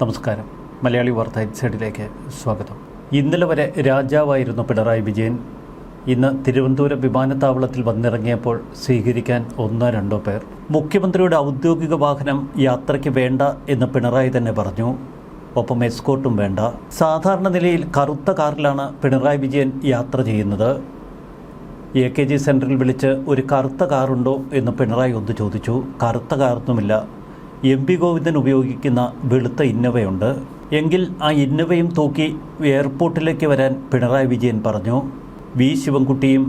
നമസ്കാരം. മലയാളി വാർത്ത ഇൻസൈഡിലേക്ക് സ്വാഗതം. ഇന്നലെ വരെ രാജാവായിരുന്ന പിണറായി വിജയൻ ഇന്ന് തിരുവനന്തപുരം വിമാനത്താവളത്തിൽ വന്നിറങ്ങിയപ്പോൾ സ്വീകരിക്കാൻ 1-2 പേർ. മുഖ്യമന്ത്രിയുടെ ഔദ്യോഗിക വാഹനം യാത്രയ്ക്ക് വേണ്ട എന്ന് പിണറായി തന്നെ പറഞ്ഞു. ഒപ്പം എസ്കോർട്ടും വേണ്ട. സാധാരണ നിലയിൽ കറുത്ത കാറിലാണ് പിണറായി വിജയൻ യാത്ര ചെയ്യുന്നത്. AKG സെൻറ്ററിൽ വിളിച്ച് ഒരു കറുത്ത കാറുണ്ടോ എന്ന് പിണറായി ഒന്ന് ചോദിച്ചു. കറുത്ത കാറൊന്നുമില്ല, MP ഗോവിന്ദൻ ഉപയോഗിക്കുന്ന വെളുത്ത ഇന്നോവയുണ്ട്. എങ്കിൽ ആ ഇന്നോവയും തൂക്കി എയർപോർട്ടിലേക്ക് വരാൻ പിണറായി വിജയൻ പറഞ്ഞു. വി ശിവൻകുട്ടിയും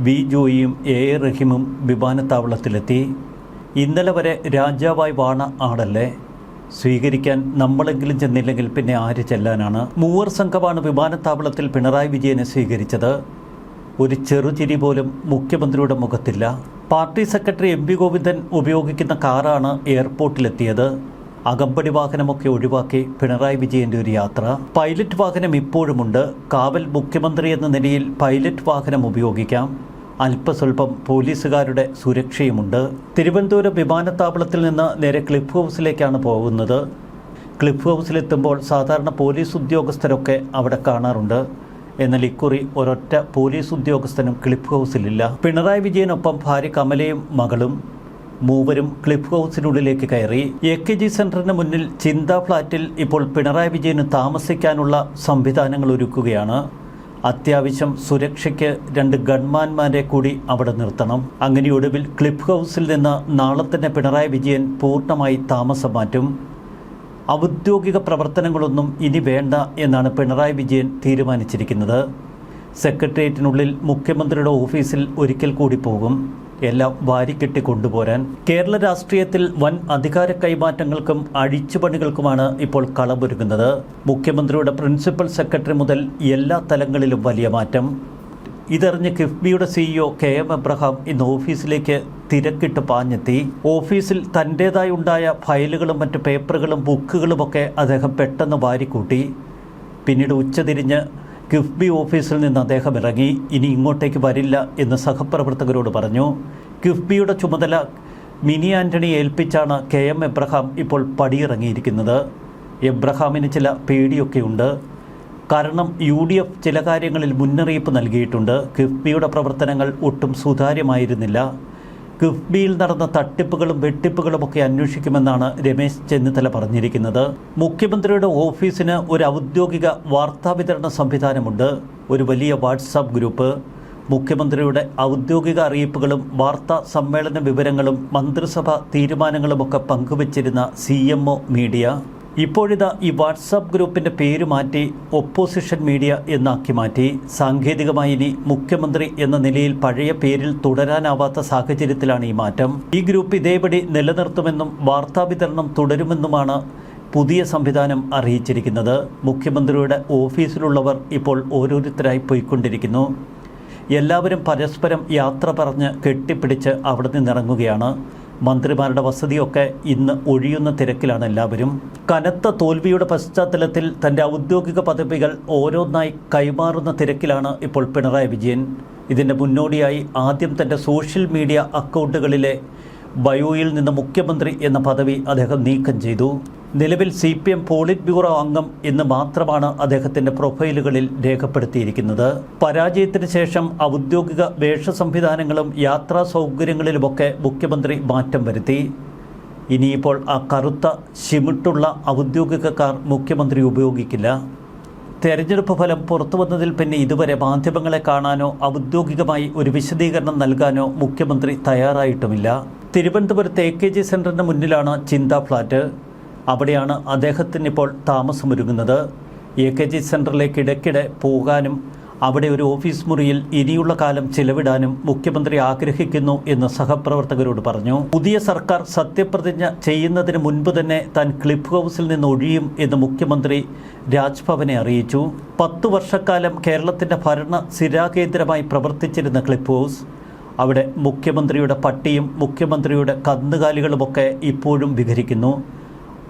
വി ജോയിയും A റഹീമും വിമാനത്താവളത്തിലെത്തി. ഇന്നലെ വരെ രാജാവായി വാണ ആളല്ലേ, സ്വീകരിക്കാൻ നമ്മളെങ്കിലും ചെന്നില്ലെങ്കിൽ പിന്നെ ആര് ചെല്ലാനാണ്? 3 സംഘമാണ് വിമാനത്താവളത്തിൽ പിണറായി വിജയനെ സ്വീകരിച്ചത്. ഒരു ചെറുചിരി പോലും മുഖ്യമന്ത്രിയുടെ മുഖത്തില്ല. പാർട്ടി സെക്രട്ടറി MP ഗോവിന്ദൻ ഉപയോഗിക്കുന്ന കാറാണ് എയർപോർട്ടിലെത്തിയത്. അകമ്പടി വാഹനമൊക്കെ ഒഴിവാക്കി പിണറായി വിജയൻ്റെ ഒരു യാത്ര. പൈലറ്റ് വാഹനം ഇപ്പോഴുമുണ്ട്. കാവൽ മുഖ്യമന്ത്രി എന്ന നിലയിൽ പൈലറ്റ് വാഹനം ഉപയോഗിക്കാം. അല്പസ്വല്പം പോലീസുകാരുടെ സുരക്ഷയുമുണ്ട്. തിരുവനന്തപുരം വിമാനത്താവളത്തിൽ നിന്ന് നേരെ ക്ലിഫ് ഹൗസിലേക്കാണ് പോകുന്നത്. ക്ലിഫ് ഹൗസിലെത്തുമ്പോൾ സാധാരണ പോലീസ് ഉദ്യോഗസ്ഥരൊക്കെ അവിടെ കാണാറുണ്ട്. എന്നാൽ ഇക്കുറി ഒരൊറ്റ പോലീസ് ഉദ്യോഗസ്ഥനും ക്ലിഫ് ഹൗസിലില്ല. പിണറായി വിജയനൊപ്പം ഭാര്യ കമലയും മകളും മൂവരും ക്ലിഫ് ഹൗസിനുള്ളിലേക്ക് കയറി. AKG സെൻറ്ററിന് മുന്നിൽ ചിന്താ ഫ്ലാറ്റിൽ ഇപ്പോൾ പിണറായി വിജയന് താമസിക്കാനുള്ള സംവിധാനങ്ങൾ ഒരുക്കുകയാണ്. അത്യാവശ്യം സുരക്ഷയ്ക്ക് 2 ഗൺമാന്മാരെ കൂടി അവിടെ നിർത്തണം. അങ്ങനെ ഒടുവിൽ ക്ലിഫ് ഹൗസിൽ നിന്ന് നാളെ തന്നെ പിണറായി വിജയൻ പൂർണ്ണമായി താമസം മാറ്റും. ഔദ്യോഗിക പ്രവർത്തനങ്ങളൊന്നും ഇനി വേണ്ട എന്നാണ് പിണറായി വിജയൻ തീരുമാനിച്ചിരിക്കുന്നത്. സെക്രട്ടേറിയറ്റിനുള്ളിൽ മുഖ്യമന്ത്രിയുടെ ഓഫീസിൽ ഒരിക്കൽ കൂടി പോകും. എല്ലാം വാരിക്കെട്ടി കൊണ്ടുപോരാൻ. കേരള രാഷ്ട്രീയത്തിൽ വൻ അധികാര കൈമാറ്റങ്ങൾക്കും അഴിച്ചുപണികൾക്കുമാണ് ഇപ്പോൾ കളമൊരുങ്ങുന്നത്. മുഖ്യമന്ത്രിയുടെ പ്രിൻസിപ്പൽ സെക്രട്ടറി മുതൽ എല്ലാ തലങ്ങളിലും വലിയ മാറ്റം. ഇതറിഞ്ഞ് കിഫ്ബിയുടെ CEO KM എബ്രഹാം ഇന്ന് ഓഫീസിലേക്ക് തിരക്കിട്ട് പാഞ്ഞെത്തി. ഓഫീസിൽ തൻ്റേതായി ഉണ്ടായ ഫയലുകളും മറ്റ് പേപ്പറുകളും ബുക്കുകളുമൊക്കെ അദ്ദേഹം പെട്ടെന്ന് വാരിക്കൂട്ടി. പിന്നീട് ഉച്ചതിരിഞ്ഞ് കിഫ്ബി ഓഫീസിൽ നിന്ന് അദ്ദേഹം ഇറങ്ങി. ഇനി ഇങ്ങോട്ടേക്ക് വരില്ല എന്ന് സഹപ്രവർത്തകരോട് പറഞ്ഞു. കിഫ്ബിയുടെ ചുമതല മിനി ആൻ്റണിയെ ഏൽപ്പിച്ചാണ് KM എബ്രഹാം ഇപ്പോൾ പടിയിറങ്ങിയിരിക്കുന്നത്. എബ്രഹാമിന് ചില പേടിയൊക്കെയുണ്ട്. കാരണം UDF ചില കാര്യങ്ങളിൽ മുന്നറിയിപ്പ് നൽകിയിട്ടുണ്ട്. കിഫ്ബിയുടെ പ്രവർത്തനങ്ങൾ ഒട്ടും സുതാര്യമായിരുന്നില്ല. കിഫ്ബിയിൽ നടന്ന തട്ടിപ്പുകളും വെട്ടിപ്പുകളുമൊക്കെ അന്വേഷിക്കുമെന്നാണ് രമേശ് ചെന്നിത്തല പറഞ്ഞിരിക്കുന്നത്. മുഖ്യമന്ത്രിയുടെ ഓഫീസിന് ഒരു ഔദ്യോഗിക വാർത്താവിതരണ സംവിധാനമുണ്ട്. ഒരു വലിയ വാട്സാപ്പ് ഗ്രൂപ്പ്. മുഖ്യമന്ത്രിയുടെ ഔദ്യോഗിക അറിയിപ്പുകളും വാർത്താ സമ്മേളന വിവരങ്ങളും മന്ത്രിസഭ തീരുമാനങ്ങളുമൊക്കെ പങ്കുവച്ചിരുന്ന CMO മീഡിയ ഇപ്പോഴിതാ ഈ വാട്സാപ്പ് ഗ്രൂപ്പിൻ്റെ പേര് മാറ്റി ഒപ്പോസിഷൻ മീഡിയ എന്നാക്കി മാറ്റി. സാങ്കേതികമായി ഇനി മുഖ്യമന്ത്രി എന്ന നിലയിൽ പഴയ പേരിൽ തുടരാനാവാത്ത സാഹചര്യത്തിലാണ് ഈ മാറ്റം. ഈ ഗ്രൂപ്പ് ഇതേപടി നിലനിർത്തുമെന്നും വാർത്താവിതരണം തുടരുമെന്നുമാണ് പുതിയ സംവിധാനം അറിയിച്ചിരിക്കുന്നത്. മുഖ്യമന്ത്രിയുടെ ഓഫീസിലുള്ളവർ ഇപ്പോൾ ഓരോരുത്തരായി പോയിക്കൊണ്ടിരിക്കുന്നു. എല്ലാവരും പരസ്പരം യാത്ര പറഞ്ഞ് കെട്ടിപ്പിടിച്ച് അവിടെ നിന്നിറങ്ങുകയാണ്. മന്ത്രിമാരുടെ വസതിയൊക്കെ ഇന്ന് ഒഴിയുന്ന തിരക്കിലാണ് എല്ലാവരും. കനത്ത തോൽവിയുടെ പശ്ചാത്തലത്തിൽ തൻ്റെ ഔദ്യോഗിക പദവികൾ ഓരോന്നായി കൈമാറുന്ന തിരക്കിലാണ് ഇപ്പോൾ പിണറായി വിജയൻ. ഇതിൻ്റെ മുന്നോടിയായി ആദ്യം തൻ്റെ സോഷ്യൽ മീഡിയ അക്കൗണ്ടുകളിലെ ബയോയിൽ നിന്ന് മുഖ്യമന്ത്രി എന്ന പദവി അദ്ദേഹം നീക്കം ചെയ്തു. നിലവിൽ CPM പോളിറ്റ് ബ്യൂറോ അംഗം എന്ന് മാത്രമാണ് അദ്ദേഹത്തിൻ്റെ പ്രൊഫൈലുകളിൽ രേഖപ്പെടുത്തിയിരിക്കുന്നത്. പരാജയത്തിന് ശേഷം ഔദ്യോഗിക വേഷ സംവിധാനങ്ങളും യാത്രാ സൗകര്യങ്ങളിലുമൊക്കെ മുഖ്യമന്ത്രി മാറ്റം വരുത്തി. ഇനിയിപ്പോൾ ആ കറുത്ത ചിമിട്ടുള്ള ഔദ്യോഗിക കാർ മുഖ്യമന്ത്രി ഉപയോഗിക്കില്ല. തെരഞ്ഞെടുപ്പ് ഫലം പുറത്തു വന്നതിൽ പിന്നെ ഇതുവരെ മാധ്യമങ്ങളെ കാണാനോ ഔദ്യോഗികമായി ഒരു വിശദീകരണം നൽകാനോ മുഖ്യമന്ത്രി തയ്യാറായിട്ടുമില്ല. തിരുവനന്തപുരത്ത് AKG സെൻറ്ററിന് മുന്നിലാണ് ചിന്താ ഫ്ലാറ്റ്. അവിടെയാണ് അദ്ദേഹത്തിനിപ്പോൾ താമസമൊരുങ്ങുന്നത്. AKG സെൻറ്ററിലേക്ക് ഇടയ്ക്കിടെ പോകാനും അവിടെ ഒരു ഓഫീസ് മുറിയിൽ ഇനിയുള്ള കാലം ചിലവിടാനും മുഖ്യമന്ത്രി ആഗ്രഹിക്കുന്നു എന്ന് സഹപ്രവർത്തകരോട് പറഞ്ഞു. പുതിയ സർക്കാർ സത്യപ്രതിജ്ഞ ചെയ്യുന്നതിന് മുൻപ് തന്നെ താൻ ക്ലിഫ് ഹൗസിൽ നിന്ന് ഒഴിയും എന്ന് മുഖ്യമന്ത്രി രാജ്ഭവനെ അറിയിച്ചു. 10 വർഷക്കാലം കേരളത്തിൻ്റെ ഭരണ സ്ഥിരാകേന്ദ്രമായി പ്രവർത്തിച്ചിരുന്ന ക്ലിഫ് ഹൗസ്, അവിടെ മുഖ്യമന്ത്രിയുടെ പട്ടിയും മുഖ്യമന്ത്രിയുടെ കന്നുകാലികളുമൊക്കെ ഇപ്പോഴും വിഹരിക്കുന്നു.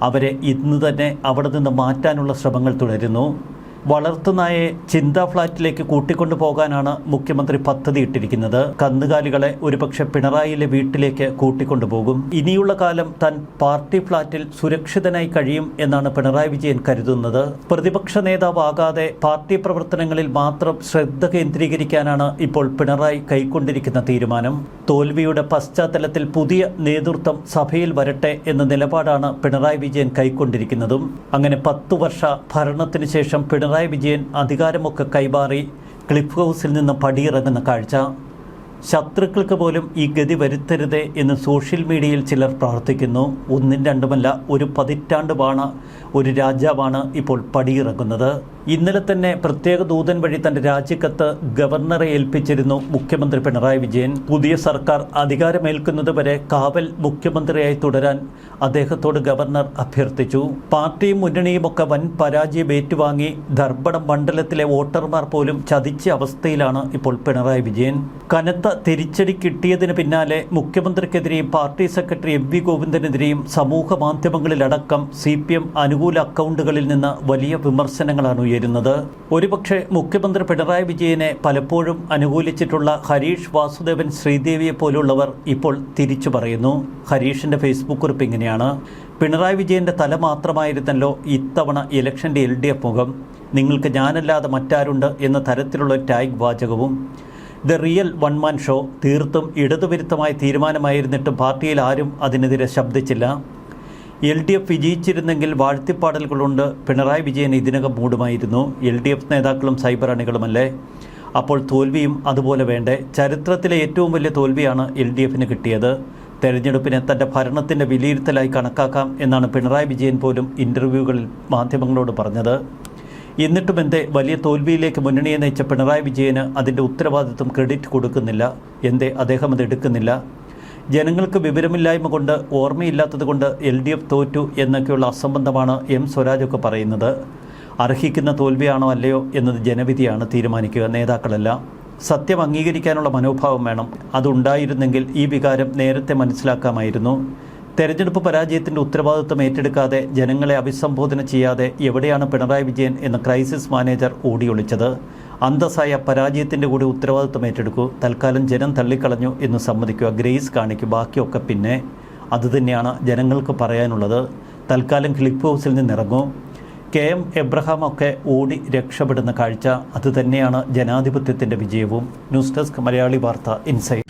അവരെ ഇന്ന് തന്നെ അവിടെ നിന്ന് മാറ്റാനുള്ള ശ്രമങ്ങൾ തുടരുന്നു. വളർത്തുനായെ ചിന്താ ഫ്ളാറ്റിലേക്ക് കൂട്ടിക്കൊണ്ടു പോകാനാണ് മുഖ്യമന്ത്രി പദ്ധതിയിട്ടിരിക്കുന്നത്. കന്നുകാലികളെ ഒരുപക്ഷെ പിണറായിയിലെ വീട്ടിലേക്ക് കൂട്ടിക്കൊണ്ടുപോകും. ഇനിയുള്ള കാലം താൻ പാർട്ടി ഫ്ളാറ്റിൽ സുരക്ഷിതനായി കഴിയും എന്നാണ് പിണറായി വിജയൻ കരുതുന്നത്. പ്രതിപക്ഷ നേതാവാകാതെ പാർട്ടി പ്രവർത്തനങ്ങളിൽ മാത്രം ശ്രദ്ധ കേന്ദ്രീകരിക്കാനാണ് ഇപ്പോൾ പിണറായി കൈക്കൊണ്ടിരിക്കുന്ന തീരുമാനം. തോൽവിയുടെ പശ്ചാത്തലത്തിൽ പുതിയ നേതൃത്വം സഭയിൽ വരട്ടെ എന്ന നിലപാടാണ് പിണറായി വിജയൻ കൈക്കൊണ്ടിരിക്കുന്നതും. അങ്ങനെ 10 വർഷ ഭരണത്തിന് ശേഷം പിണറായി വിജയൻ അധികാരമൊക്കെ കൈമാറി ക്ലിഫ് ഹൗസിൽ നിന്ന് പടിയിറങ്ങുന്ന കാഴ്ച. ശത്രുക്കൾക്ക് പോലും ഈ ഗതി വരുത്തരുതേ എന്ന് സോഷ്യൽ മീഡിയയിൽ ചിലർ പ്രാർത്ഥിക്കുന്നു. ഒന്നും രണ്ടുമല്ല, ഒരു പതിറ്റാണ്ടുമാണ് ഒരു രാജാവാണ് ഇപ്പോൾ പടിയിറങ്ങുന്നത്. ഇന്നലെ തന്നെ പ്രത്യേക ദൂതൻ വഴി തന്റെ രാജിക്കത്ത് ഗവർണറെ ഏൽപ്പിച്ചിരുന്നു മുഖ്യമന്ത്രി പിണറായി വിജയൻ. പുതിയ സർക്കാർ അധികാരമേൽക്കുന്നതുവരെ കാവൽ മുഖ്യമന്ത്രിയായി തുടരാൻ അദ്ദേഹത്തോട് ഗവർണർ അഭ്യർത്ഥിച്ചു. പാർട്ടിയും മുന്നണിയുമൊക്കെ വൻ പരാജയം ഏറ്റുവാങ്ങി ധർമ്മടം മണ്ഡലത്തിലെ വോട്ടർമാർ പോലും ചതിച്ച അവസ്ഥയിലാണ് ഇപ്പോൾ പിണറായി വിജയൻ. കനത്ത തിരിച്ചടി കിട്ടിയതിന് പിന്നാലെ മുഖ്യമന്ത്രിക്കെതിരെയും പാർട്ടി സെക്രട്ടറി എം വി ഗോവിന്ദനെതിരെയും സമൂഹ മാധ്യമങ്ങളിലടക്കം CPM അനുകൂല അക്കൗണ്ടുകളിൽ നിന്ന് വലിയ വിമർശനങ്ങളാണ് ഉയരുന്നത്. ഒരുപക്ഷെ മുഖ്യമന്ത്രി പിണറായി വിജയനെ പലപ്പോഴും അനുകൂലിച്ചിട്ടുള്ള ഹരീഷ്, വാസുദേവൻ, ശ്രീദേവിയെ പോലുള്ളവർ ഇപ്പോൾ തിരിച്ചു പറയുന്നു. ഹരീഷിന്റെ ഫേസ്ബുക്ക് കുറിപ്പ് ഇങ്ങനെയാണ്: പിണറായി വിജയന്റെ തല മാത്രമായിരുന്നല്ലോ ഇത്തവണ ഇലക്ഷന്റെ LDF മുഖം. നിങ്ങൾക്ക് ഞാനല്ലാതെ മറ്റാരുണ്ട് എന്ന തരത്തിലുള്ള ടാഗ് വാചകവും. The real one man show. തീർത്തും ഇടതുവിരുദ്ധമായ തീരുമാനമായിരുന്നിട്ടും പാർട്ടിയിൽ ആരും അതിനെതിരെ ശബ്ദിച്ചില്ല. LDF വിജയിച്ചിരുന്നെങ്കിൽ വാഴ്ത്തിപ്പാടലുകളുണ്ട്. പിണറായി വിജയൻ ഇതിനകം മൂടുമായിരുന്നു. LDF നേതാക്കളും സൈബർ അണികളുമല്ലേ? അപ്പോൾ തോൽവിയും അതുപോലെ വേണ്ടേ? ചരിത്രത്തിലെ ഏറ്റവും വലിയ തോൽവിയാണ് LDFന് കിട്ടിയത്. തെരഞ്ഞെടുപ്പിനെ തൻ്റെ ഭരണത്തിൻ്റെ വിലയിരുത്തലായി കണക്കാക്കാം എന്നാണ് പിണറായി വിജയൻ പോലും ഇൻ്റർവ്യൂകളിൽ മാധ്യമങ്ങളോട് പറഞ്ഞത്. എന്നിട്ടും എന്തേ വലിയ തോൽവിയിലേക്ക് മുന്നണിയെ നയിച്ച പിണറായി വിജയന് അതിൻ്റെ ഉത്തരവാദിത്വം ക്രെഡിറ്റ് കൊടുക്കുന്നില്ല? എന്തേ അദ്ദേഹം അത് എടുക്കുന്നില്ല? ജനങ്ങൾക്ക് വിവരമില്ലായ്മ കൊണ്ട്, ഓർമ്മയില്ലാത്തത് കൊണ്ട് LDF തോറ്റു എന്നൊക്കെയുള്ള അസംബന്ധമാണ് M സ്വരാജൊക്കെ പറയുന്നത്. അർഹിക്കുന്ന തോൽവിയാണോ അല്ലയോ എന്നത് ജനവിധിയാണ് തീരുമാനിക്കുക, നേതാക്കളല്ല. സത്യം അംഗീകരിക്കാനുള്ള മനോഭാവം വേണം. അതുണ്ടായിരുന്നെങ്കിൽ ഈ വികാരം നേരത്തെ മനസ്സിലാക്കാമായിരുന്നു. തെരഞ്ഞെടുപ്പ് പരാജയത്തിൻ്റെ ഉത്തരവാദിത്വം ഏറ്റെടുക്കാതെ, ജനങ്ങളെ അഭിസംബോധന ചെയ്യാതെ എവിടെയാണ് പിണറായി വിജയൻ എന്ന ക്രൈസിസ് മാനേജർ ഓടിയൊളിച്ചത്? അന്തസ്സായ പരാജയത്തിൻ്റെ കൂടി ഉത്തരവാദിത്വം ഏറ്റെടുക്കൂ. തൽക്കാലം ജനം തള്ളിക്കളഞ്ഞു എന്ന് സമ്മതിക്കുക, ഗ്രേസ് കാണിക്കൂ. ബാക്കിയൊക്കെ പിന്നെ. അതുതന്നെയാണ് ജനങ്ങൾക്ക് പറയാനുള്ളത്. തൽക്കാലം ക്ലിഫ് ഹൗസിൽ നിന്നിറങ്ങൂ. KM എബ്രഹാം ഒക്കെ ഓടി രക്ഷപ്പെടുന്ന കാഴ്ച. അതുതന്നെയാണ് ജനാധിപത്യത്തിൻ്റെ വിജയവും. ന്യൂസ് ഡെസ്ക് മലയാളി വാർത്ത ഇൻസൈറ്റ്.